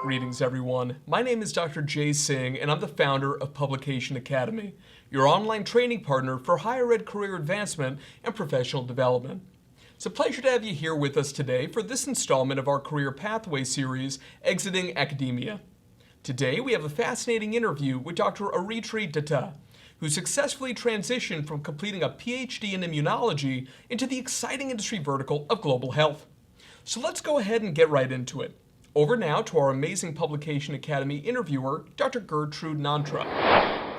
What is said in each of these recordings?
Greetings, everyone. My name is Dr. Jay Singh, and I'm the founder of Publication Academy, your online training partner for higher ed career advancement and professional development. It's a pleasure to have you here with us today for this installment of our Career Pathway series, Exiting Academia. Today, we have a fascinating interview with Dr. Aritri Datta, who successfully transitioned from completing a PhD in immunology into the exciting industry vertical of global health. So let's go ahead and get right into it. Over now to our amazing Publication Academy interviewer, Dr. Gertrude Nantra.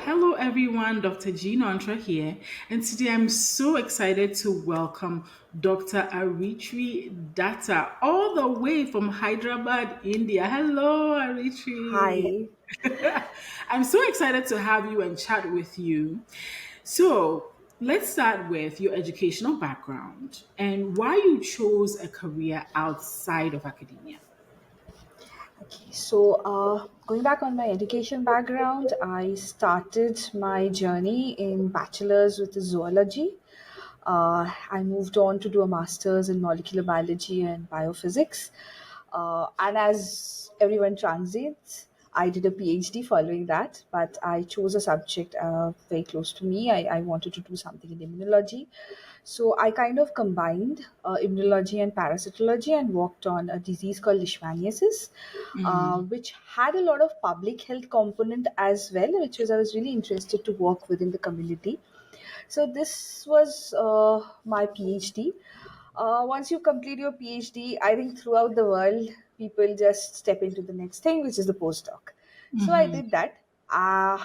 Hello everyone, Dr. G. Nantra here, and today I'm so excited to welcome Dr. Aritri Datta, all the way from Hyderabad, India. Hello, Aritri. Hi. I'm so excited to have you and chat with you. So, let's start with your educational background and why you chose a career outside of academia. Okay, so going back on my education background, I started my journey in bachelor's with zoology. I moved on to do a master's in molecular biology and biophysics. And as everyone transits, I did a PhD following that, but I chose a subject very close to me. I wanted to do something in immunology. So I kind of combined immunology and parasitology and worked on a disease called leishmaniasis, which had a lot of public health component as well, which was I was really interested to work within the community. So this was my PhD. Once you complete your PhD, I think throughout the world, people just step into the next thing, which is the postdoc. So I did that, uh,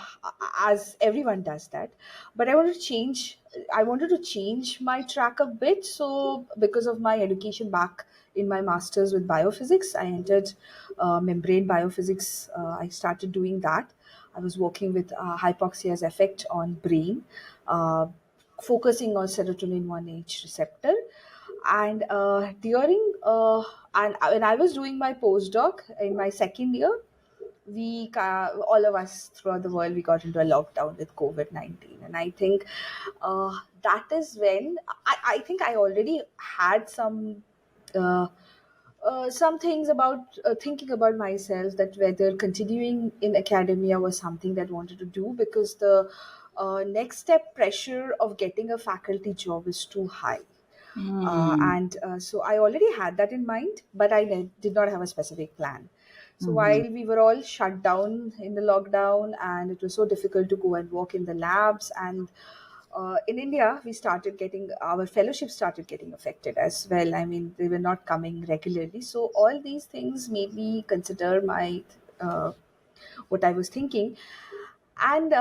as everyone does that. But I wanted to change. I wanted to change my track a bit. So because of my education back in my master's with biophysics, I entered membrane biophysics. I started doing that. I was working with hypoxia's effect on brain, uh, focusing on serotonin 1H receptor. And during and when I was doing my postdoc in my second year, all of us throughout the world, we got into a lockdown with COVID-19, and I think that is when I think I already had uh, some things about thinking about myself, that whether continuing in academia was something that I wanted to do, because the next step pressure of getting a faculty job is too high. And so I already had that in mind, but I did not have a specific plan. So while we were all shut down in the lockdown, and it was so difficult to go and work in the labs, and in India, we started getting our fellowship started getting affected as well. I mean, they were not coming regularly. So all these things made me consider my what I was thinking. And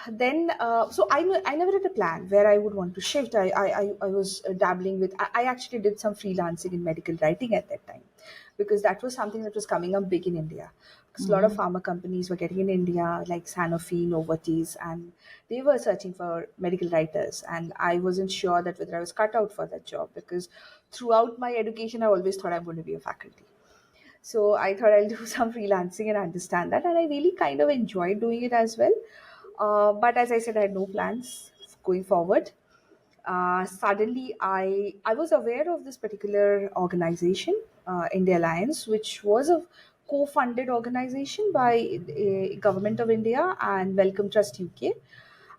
then so I never had a plan where I would want to shift. I was dabbling with, I actually did some freelancing in medical writing at that time, because that was something that was coming up big in India, because a lot of pharma companies were getting in India, like Sanofi, Novartis, and they were searching for medical writers, and I wasn't sure that whether I was cut out for that job, because throughout my education I always thought I'm going to be a faculty. So I thought I'll do some freelancing and understand that. And I really kind of enjoyed doing it as well. But as I said, I had no plans going forward. Suddenly, I was aware of this particular organization, India Alliance, which was a co-funded organization by Government of India and Wellcome Trust UK.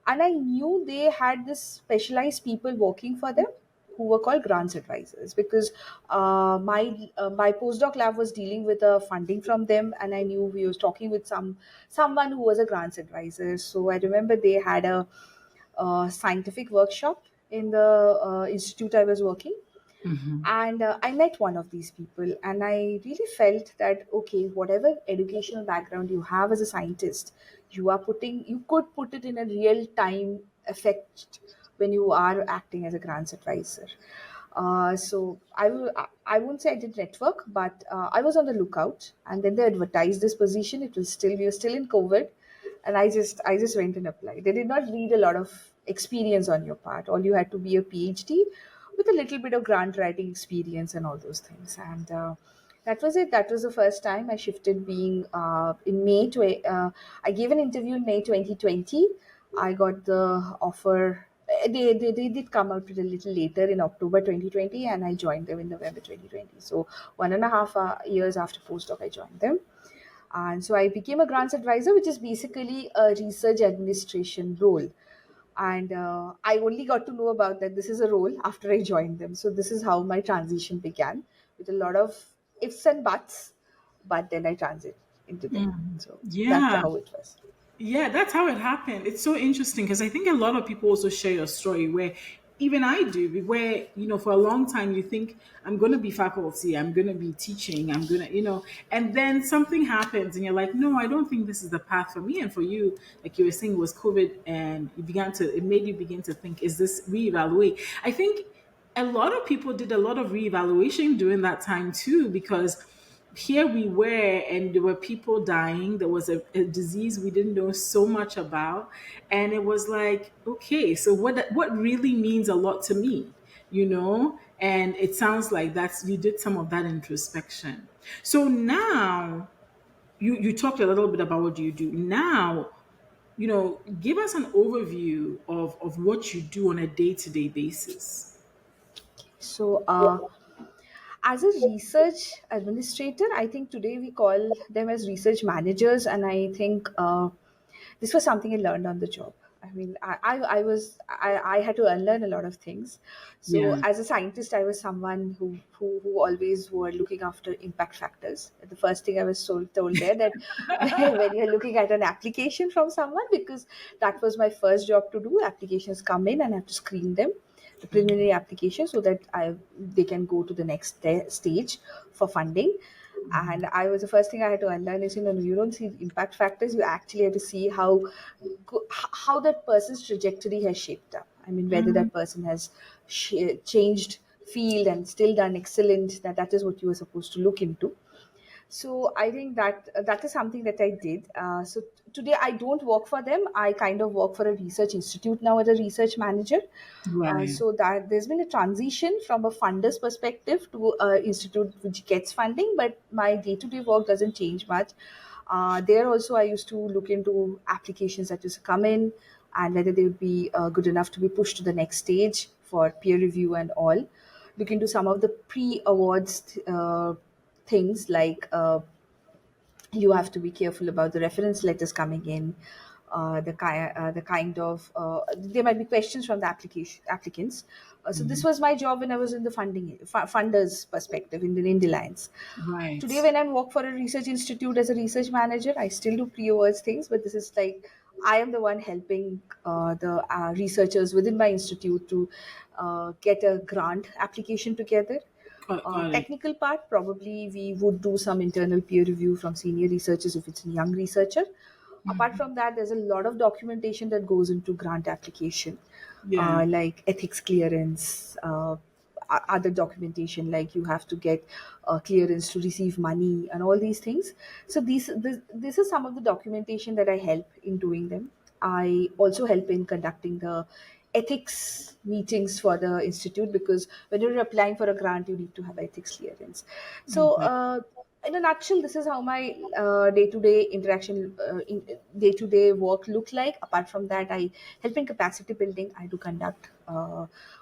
And I knew they had this specialized people working for them who were called grants advisors, because my postdoc lab was dealing with a funding from them, and I knew we was talking with someone who was a grants advisor. So I remember they had a scientific workshop in the institute I was working, and I met one of these people, and I really felt that, okay, whatever educational background you have as a scientist, you could put it in a real time effect when you are acting as a grants advisor. So I won't say I did network, but I was on the lookout, and then they advertised this position. It was still, we were still in COVID, and I just went and applied. They did not need a lot of experience on your part. All you had to be a PhD with a little bit of grant writing experience and all those things. And that was it. That was the first time I shifted. Being in May, I gave an interview in May 2020. I got the offer. They did come out a little later in October 2020, and I joined them in November 2020. So 1.5 years after postdoc, I joined them. And so I became a grants advisor, which is basically a research administration role. And I only got to know about that this is a role after I joined them. So this is how my transition began, with a lot of ifs and buts, but then I transit into them. So that's Yeah. how it was. Yeah, that's how it happened. It's so interesting because I think a lot of people also share your story where even I do, where, for a long time you think, I'm going to be faculty, I'm going to be teaching, I'm going to, and then something happens and you're like, no, I don't think this is the path for me. And for you, like you were saying, it was COVID and it made you begin to think, is this reevaluate? I think a lot of people did a lot of reevaluation during that time too, because here we were and there were people dying. There was a disease we didn't know so much about. And it was like, okay, so what really means a lot to me, And it sounds like you did some of that introspection. So now you talked a little bit about what you do. Now, give us an overview of what you do on a day-to-day basis. So, as a research administrator, I think today we call them as research managers, and I think this was something I learned on the job. I mean, I had to unlearn a lot of things. So Yeah. as a scientist, I was someone who always were looking after impact factors. The first thing I was told there that when you're looking at an application from someone, because that was my first job to do. Applications come in and I have to screen them, the preliminary application, so that they can go to the next stage for funding. And I was the first thing I had to unlearn is, you don't see impact factors. You actually have to see how that person's trajectory has shaped up. I mean, whether that person has changed field and still done excellent. That is what you were supposed to look into. So I think that is something that I did. So today I don't work for them. I kind of work for a research institute now as a research manager. Right. So that there's been a transition from a funder's perspective to an institute which gets funding, but my day-to-day work doesn't change much. There also, I used to look into applications that just come in and whether they would be good enough to be pushed to the next stage for peer review and all. Look into some of the pre-awards things like you have to be careful about the reference letters coming in, the kind of there might be questions from the application applicants. So this was my job when I was in the funders perspective in the Indian Alliance. Right. Today, when I work for a research institute as a research manager, I still do pre-awards things, but this is like I am the one helping the researchers within my institute to get a grant application together. Got it. Technical part, probably we would do some internal peer review from senior researchers if it's a young researcher. Apart from that, there's a lot of documentation that goes into grant application, Yeah. like ethics clearance, other documentation like you have to get clearance to receive money and all these things. So this is some of the documentation that I help in doing them. I also help in conducting the ethics meetings for the institute, because when you're applying for a grant you need to have ethics clearance. So Okay. in a nutshell, this is how my day-to-day interaction, day-to-day work look like. Apart from that, I help in capacity building. I do conduct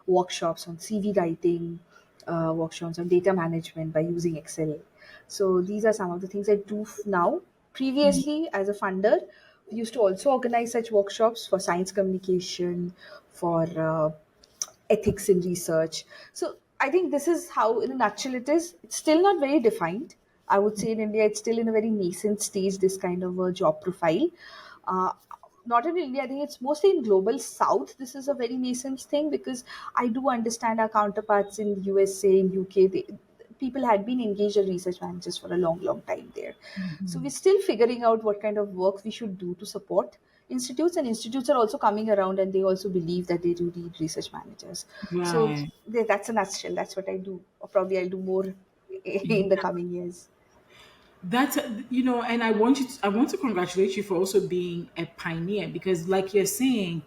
workshops on CV writing, workshops on data management by using Excel. So these are some of the things I do now. Previously, as a funder, we used to also organize such workshops for science communication, for ethics in research. So I think this is how, in a nutshell, it is. It's still not very defined. I would say in India, it's still in a very nascent stage, this kind of a job profile. Uh, Not in India, I think it's mostly in global south. This is a very nascent thing, because I do understand our counterparts in USA, in UK, people had been engaged as research managers for a long, long time there. So we're still figuring out what kind of work we should do to support institutes, and institutes are also coming around and they also believe that they do need research managers. So Right. that's a nutshell. That's what I do, or probably I'll do more in the coming years. That's and I want to congratulate you for also being a pioneer because, like you're saying,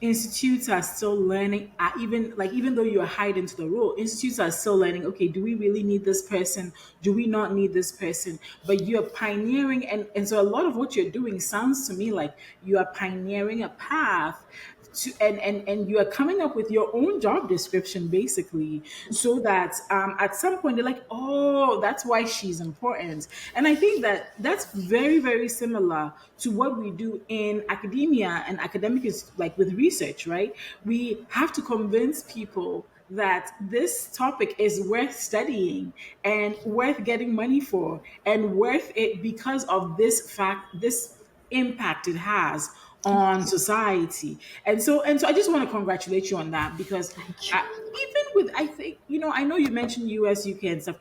institutes are still learning. Even though you're hired into the role, institutes are still learning. Okay, do we really need this person? Do we not need this person? But you're pioneering, and so a lot of what you're doing sounds to me like you are pioneering a path and you are coming up with your own job description basically, so that at some point they're like, oh, that's why she's important. And I think that that's very, very similar to what we do in academia and academic is like with research, right? We have to convince people that this topic is worth studying and worth getting money for and worth it because of this fact, this impact it has on society. And so I just want to congratulate you on that, because Thank you. even with, I think, I know you mentioned US, UK and stuff,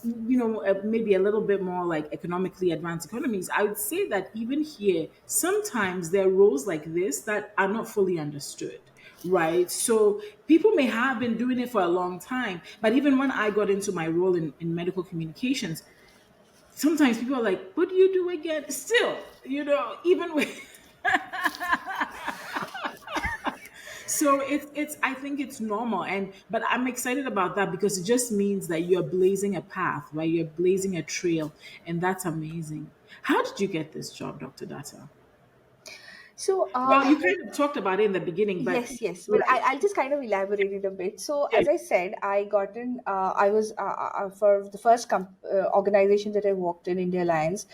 maybe a little bit more like economically advanced economies. I would say that even here sometimes there are roles like this that are not fully understood, right? So people may have been doing it for a long time, but even when I got into my role in medical communications, sometimes people are like, what do you do again? Still, even with so it's I think it's normal, but I'm excited about that because it just means that you're blazing a path, right? You're blazing a trail, and that's amazing. How did you get this job, Dr. Data? So, Well, you kind of talked about it in the beginning, but yes, yes. Well, right. I'll just kind of elaborate it a bit. So, Yeah. as I said, I got in, I was for the first organization that I worked in, India Alliance,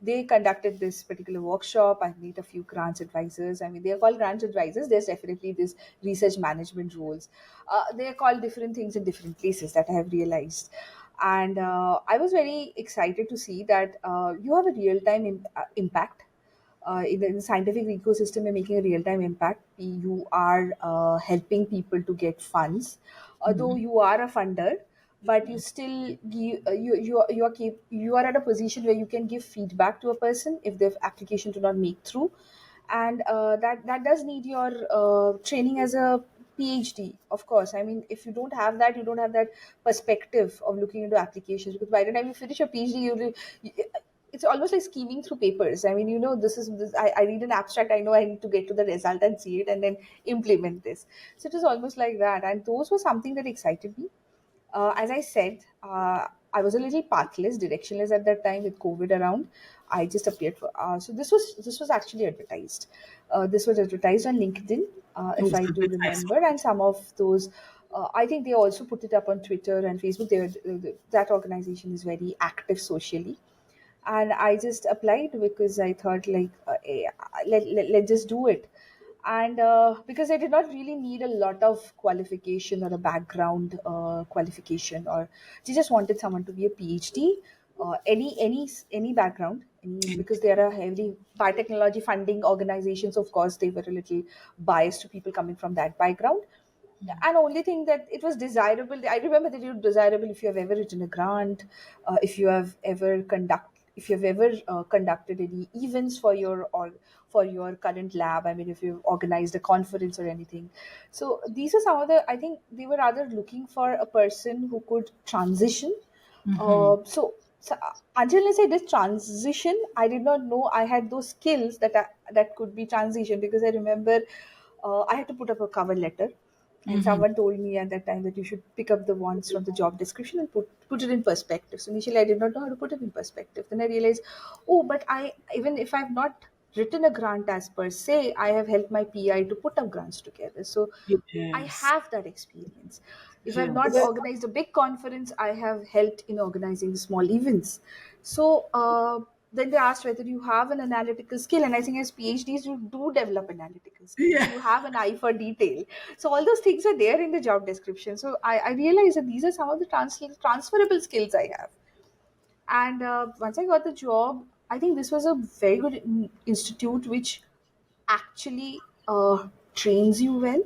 they conducted this particular workshop. I met a few grants advisors. I mean, they are called grants advisors. There's definitely this research management roles. They are called different things in different places that I have realized. And I was very excited to see that you have a real time impact in the scientific ecosystem. You're making a real-time impact. You are helping people to get funds, although you are a funder, but you still give, you are at a position where you can give feedback to a person if their application do not make through. And that does need your training as a PhD, of course. I mean, if you don't have that, you don't have that perspective of looking into applications, because by the time you finish your PhD, it's almost like scheming through papers. I mean, this is this. I read an abstract. I know I need to get to the result and see it and then implement this. So it was almost like that, and those were something that excited me. As I said, I was a little pathless, directionless at that time with COVID around. I just appeared for. So this was actually advertised. This was advertised on LinkedIn, It if was I do advertised. remember, and some of those. I think they also put it up on Twitter and Facebook. That organization is very active socially, and I just applied because I thought like, let's just do it. And because I did not really need a lot of qualification or a background qualification, or they just wanted someone to be a PhD, any background, because there are heavy biotechnology funding organizations. Of course, they were a little biased to people coming from that background. And only thing that it was desirable, I remember that it was desirable if you have ever written a grant, if you have ever conducted any events for your current lab. I mean, if you've organized a conference or anything. So these are some of the, I think they were rather looking for a person who could transition. So until unless I did transition, I did not know I had those skills that could be transition, because I remember I had to put up a cover letter, and someone told me at that time that you should pick up the ones from the job description and put it in perspective. So initially I did not know how to put it in perspective. Then I realized, oh, but I, even if I've not written a grant as per se, I have helped my PI to put up grants together. So I Yes. have that experience. If I've not Yes. organized a big conference, I have helped in organizing small events. So then they asked whether you have an analytical skill, and I think as PhDs you do develop analytical skills. Yeah. You have an eye for detail. So all those things are there in the job description. So I realized that these are some of the transferable skills I have. And once I got the job, I think this was a very good institute which actually trains you well,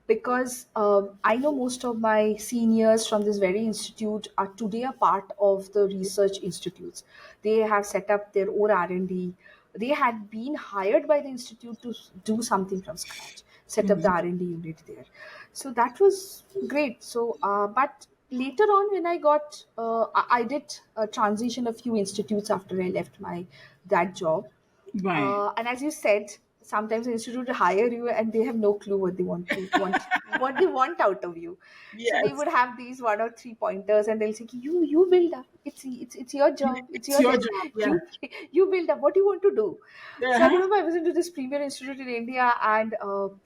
because I know most of my seniors from this very institute are today a part of the research institutes. They have set up their own R&D. They had been hired by the institute to do something from scratch, set up the R&D unit there. So that was great. So, but later on, when I did transition a few institutes after I left my that job, Right. and as you said, sometimes an institute will hire you and they have no clue what they what they want out of you. So they Yes. would have these one or three pointers and they'll say, you build up. It's your job. It's It's your your desk. job. Yeah. You build up. What do you want to do? So I Uh-huh. remember I was into this premier institute in India, and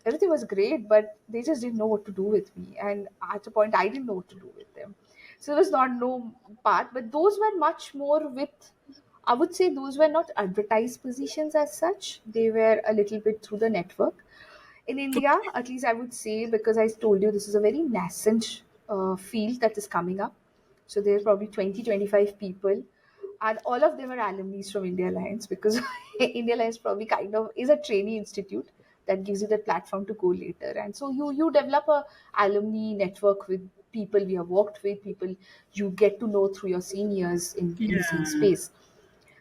everything was great, but they just didn't know what to do with me. And at a point, I didn't know what to do with them. So there was not no path, but those were much more with, I would say those were not advertised positions as such. They were a little bit through the network. In India, at least I would say, because I told you this is a very nascent field that is coming up. So there are probably 20, 25 people, and all of them are alumni from India Alliance, because India Alliance probably kind of is a trainee institute that gives you that platform to go later. And so you develop a alumni network with people we have worked with, people you get to know through your seniors in the same Yeah. space.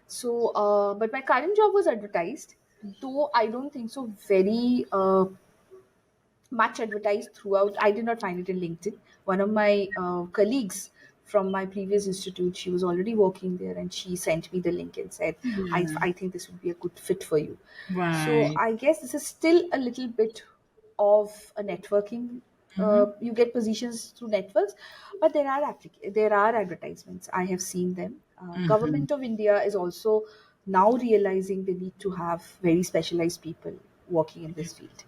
So, but my current job was advertised, though I don't think so very much advertised throughout. I did not find it in LinkedIn. One of my colleagues from my previous institute, she was already working there, and she sent me the link and said, Yeah. I think this would be a good fit for you. So Right. I guess this is still a little bit of a networking. Hmm. You get positions through networks, but there are advertisements. I have seen them. Hmm. Government of India is also now realizing they need to have very specialized people working in this field.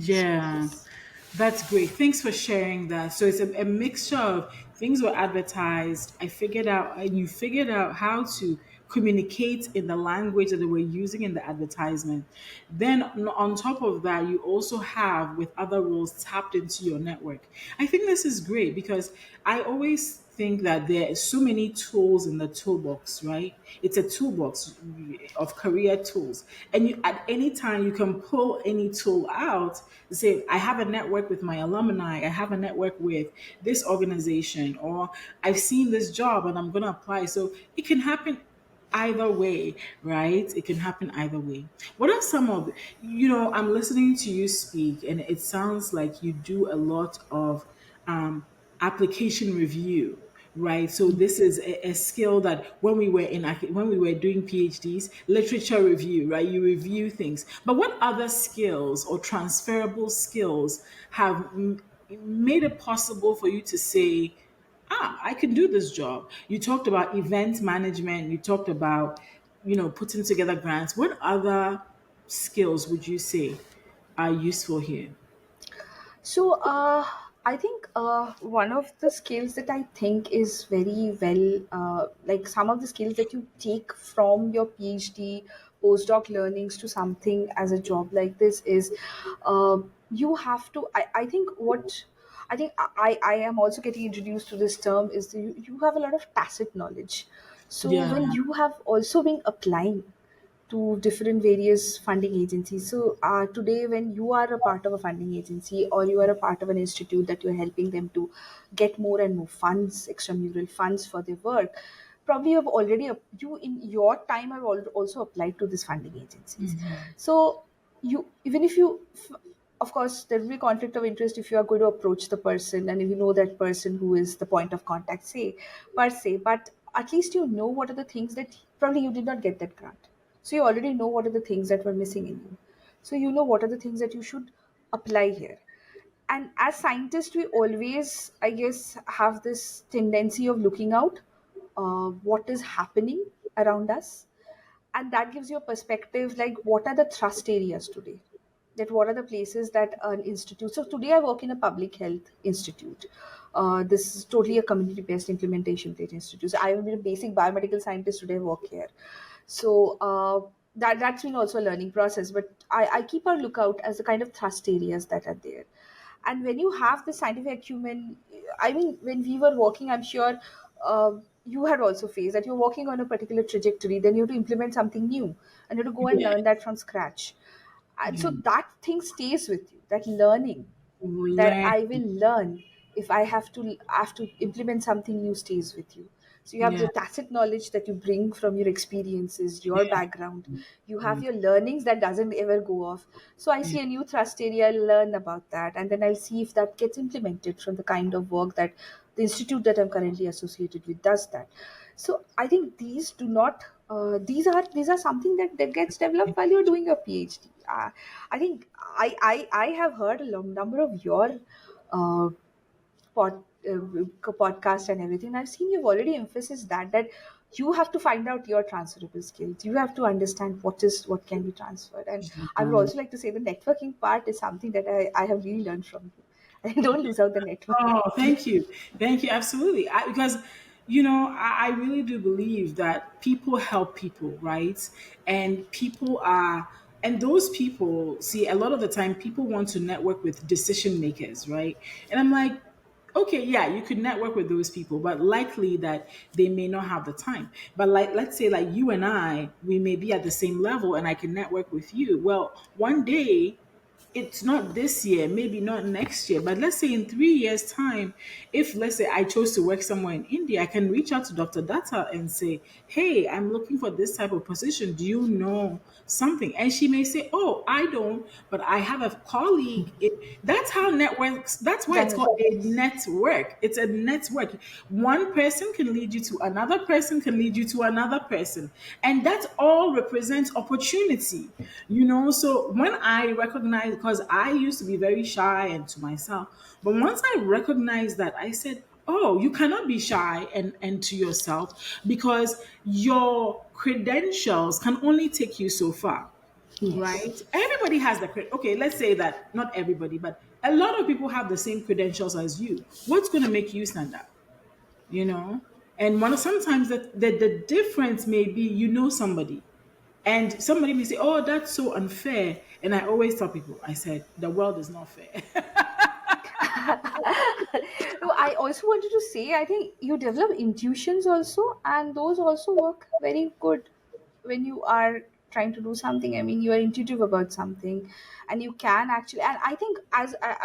So Yeah. yes. That's great. Thanks for sharing that. So it's a mixture of things were advertised. I figured out, and you figured out how to communicate in the language that they were using in the advertisement. Then on top of that, you also have with other roles tapped into your network. I think this is great because I always think that there are so many tools in the toolbox, right? It's a toolbox of career tools. And you at any time you can pull any tool out and say, I have a network with my alumni, I have a network with this organization, or I've seen this job and I'm gonna apply. So it can happen either way, right? It can happen either way. What are some of, I'm listening to you speak, and it sounds like you do a lot of um, application review, right? So this is a skill that when we were doing PhDs, literature review, right? You review things. But what other skills or transferable skills have made it possible for you to say, I can do this job? You talked about event management, you talked about, putting together grants. What other skills would you say are useful here? So, I think one of the skills that I think is very well, like some of the skills that you take from your PhD, postdoc learnings to something as a job like this is you have to. I think what I think I am also getting introduced to this term is you have a lot of tacit knowledge. So Yeah. when you have also been applying to different various funding agencies. So today, when you are a part of a funding agency or you are a part of an institute that you're helping them to get more and more funds, extramural funds for their work, probably you've already you in your time have also applied to these funding agencies. So you even if you of course there will be conflict of interest if you are going to approach the person and if you know that person who is the point of contact, say per se, but at least you know what are the things that probably you did not get that grant, so you already know what are the things that were missing in you. So you know what are the things that you should apply here. And as scientists, we always, I guess, have this tendency of looking out what is happening around us. And that gives you a perspective like what are the thrust areas today? That what are the places that an institute. So today I work in a public health institute. This is totally a community-based implementation based institute. So I am a basic biomedical scientist today. I work here. So that's been also a learning process. But I keep a lookout as the kind of thrust areas that are there. And when you have the scientific acumen, I mean, when we were working, I'm sure you had also faced that you're working on a particular trajectory, then you have to implement something new and you have to go and Yeah. learn that from scratch. And Yeah. so that thing stays with you, that learning, that Learn. I will learn if I have to implement something new stays with you. So you have Yeah. the tacit knowledge that you bring from your experiences, your Yeah. background. You have your learnings that doesn't ever go off. So I Yeah. see a new thrust area, I'll learn about that, and then I'll see if that gets implemented from the kind of work that the institute that I'm currently associated with does that. So I think these do not these are something that gets developed while you're doing your PhD. I think I have heard a number of your uh, pod, podcast and everything. I've seen you've already emphasized that you have to find out your transferable skills. You have to understand what can be transferred. And I would also like to say the networking part is something that I have really learned from you. And don't lose out the networking. Oh, thank you. Thank you. Absolutely. Because, I really do believe that people help people, right? And and those people, see, a lot of the time people want to network with decision makers, right? And I'm like, okay, yeah, you could network with those people, but likely that they may not have the time. But like, let's say like you and I, we may be at the same level and I can network with you. Well, one day, it's not this year, maybe not next year, but let's say in 3 years' time, if let's say I chose to work somewhere in India, I can reach out to Dr. Data and say, hey, I'm looking for this type of position. Do you know something? And she may say, oh, I don't, but I have a colleague. That's how networks, that's why it's That called a is, network. It's a network. One person can lead you to another person, can lead you to another person. And that all represents opportunity, So when I recognize, because I used to be very shy and to myself, but once I recognized that, I said, oh, you cannot be shy and to yourself, because your credentials can only take you so far, yes. right? Everybody has okay, let's say that not everybody, but a lot of people have the same credentials as you. What's going to make you stand out? you know and sometimes the difference may be, somebody, and somebody may say, oh, that's so unfair. And I always tell people, I said, the world is not fair. No, I also wanted to say, I think you develop intuitions also, and those also work very good when you are trying to do something. I mean, you are intuitive about something, and you can actually. And I think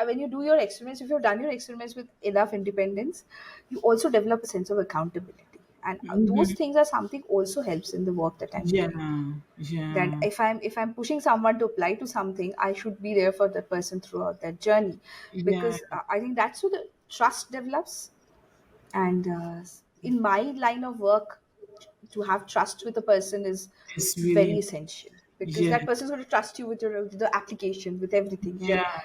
when you do your experiments, if you've done your experiments with enough independence, you also develop a sense of accountability, and those Mhm. things are something also helps in the work that I'm Yeah, doing. That yeah, if I'm pushing someone to apply to something, I should be there for that person throughout that journey, yeah. because I think that's where the trust develops. And in my line of work, to have trust with a person is It's very really, essential, because yeah, that person is going to trust you with the application, with everything. And yeah,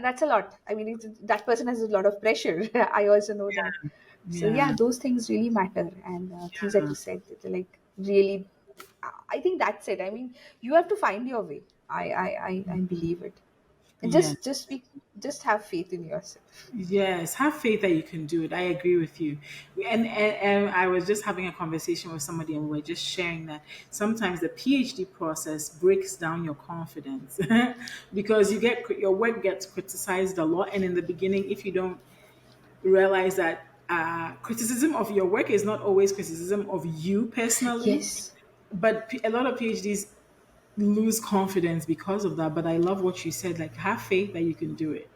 that's a lot. I mean, that person has a lot of pressure. I also know that. So yeah, yeah, those things really matter. And things that you said, that are like really, I think that's it. I mean, you have to find your way. I believe it. And yeah. just have faith in yourself. Yes, have faith that you can do it. I agree with you. And I was just having a conversation with somebody, and we were just sharing that sometimes the PhD process breaks down your confidence because your work gets criticized a lot. And in the beginning, if you don't realize that criticism of your work is not always criticism of you personally, Yes. but a lot of PhDs lose confidence because of that. But I love what you said, like have faith that you can do it.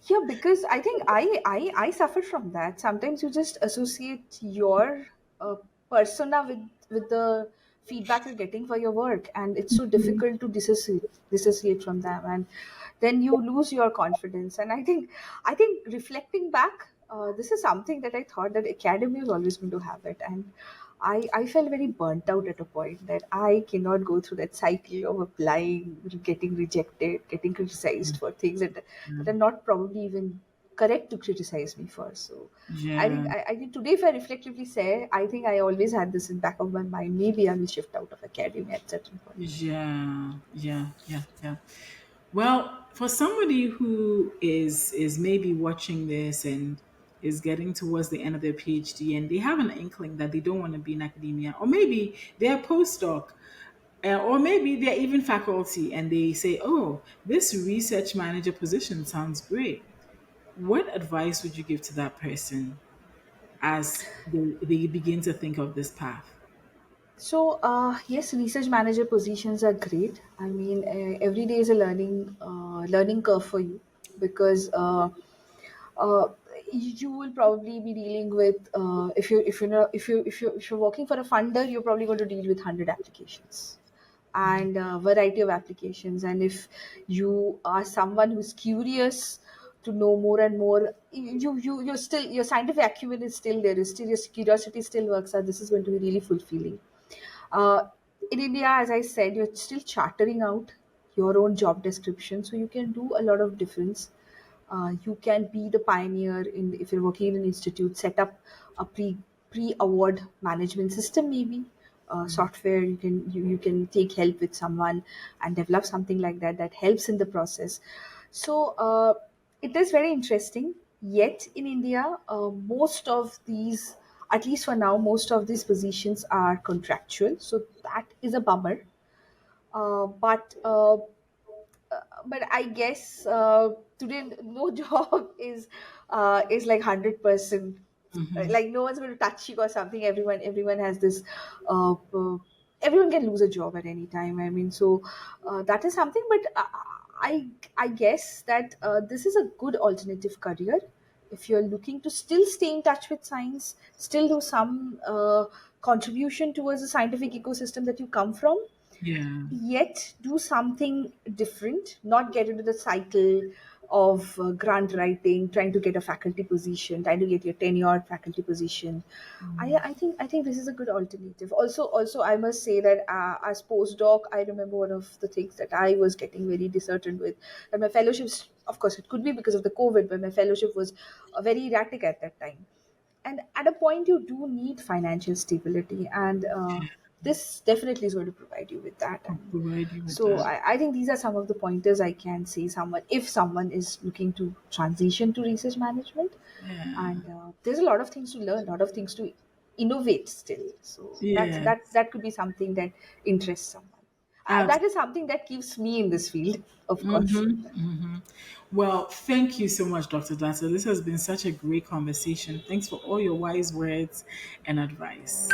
Yeah, because I think I suffer from that. Sometimes you just associate your uh, persona with the feedback you're getting for your work, and it's so difficult to dissociate from them, and then you lose your confidence. And I think reflecting back, this is something that I thought that academy was always going to have it, and I felt very burnt out at a point, that I cannot go through that cycle of applying, getting rejected, getting criticized for things that are not probably even correct to criticize me for. So Yeah. I think today, if I reflectively say, I think I always had this in back of my mind. Maybe I will shift out of academia at certain point. Yeah. Well, for somebody who is maybe watching this and is getting towards the end of their PhD and they have an inkling that they don't want to be in academia, or maybe they're a postdoc, or maybe they're even faculty and they say, "Oh, this research manager position sounds great." What advice would you give to that person as they begin to think of this path? So, yes, research manager positions are great. I mean, every day is a learning curve for you, because uh, you will probably be dealing with, if you know if you're working for a funder, you're probably going to deal with 100 applications and variety of applications. And if you are someone who's curious, to know more and more. You're still, your scientific acumen is still there. Is still, your curiosity still works out. This is going to be really fulfilling. Uh, in India, as I said, you're still chartering out your own job description, so you can do a lot of difference. You can be the pioneer in, if you're working in an institute, set up a pre award management system, maybe software. You can take help with someone and develop something like that that helps in the process. So it is very interesting. Yet in India, most of these, at least for now, most of these positions are contractual. So that is a bummer. But I guess today no job is like 100%. Like no one's going to touch you or something. Everyone has this. Everyone can lose a job at any time. I mean, so that is something. But I guess that this is a good alternative career if you're looking to still stay in touch with science, still do some contribution towards the scientific ecosystem that you come from, Yeah. yet do something different, not get into the cycle of grant writing, trying to get a faculty position, trying to get your tenured faculty position. I think this is a good alternative. Also I must say that as postdoc, I remember one of the things that I was getting very disheartened with, that my fellowships, of course it could be because of the COVID, but my fellowship was very erratic at that time. And at a point you do need financial stability, and this definitely is going to provide you with that. I'll And provide you with so that. I think these are some of the pointers I can say someone, if someone is looking to transition to research management. Yeah. And there's a lot of things to learn, a lot of things to innovate still. So Yeah. that could be something that interests someone. That is something that keeps me in this field, of course. Well, thank you so much, Dr. Data. This has been such a great conversation. Thanks for all your wise words and advice.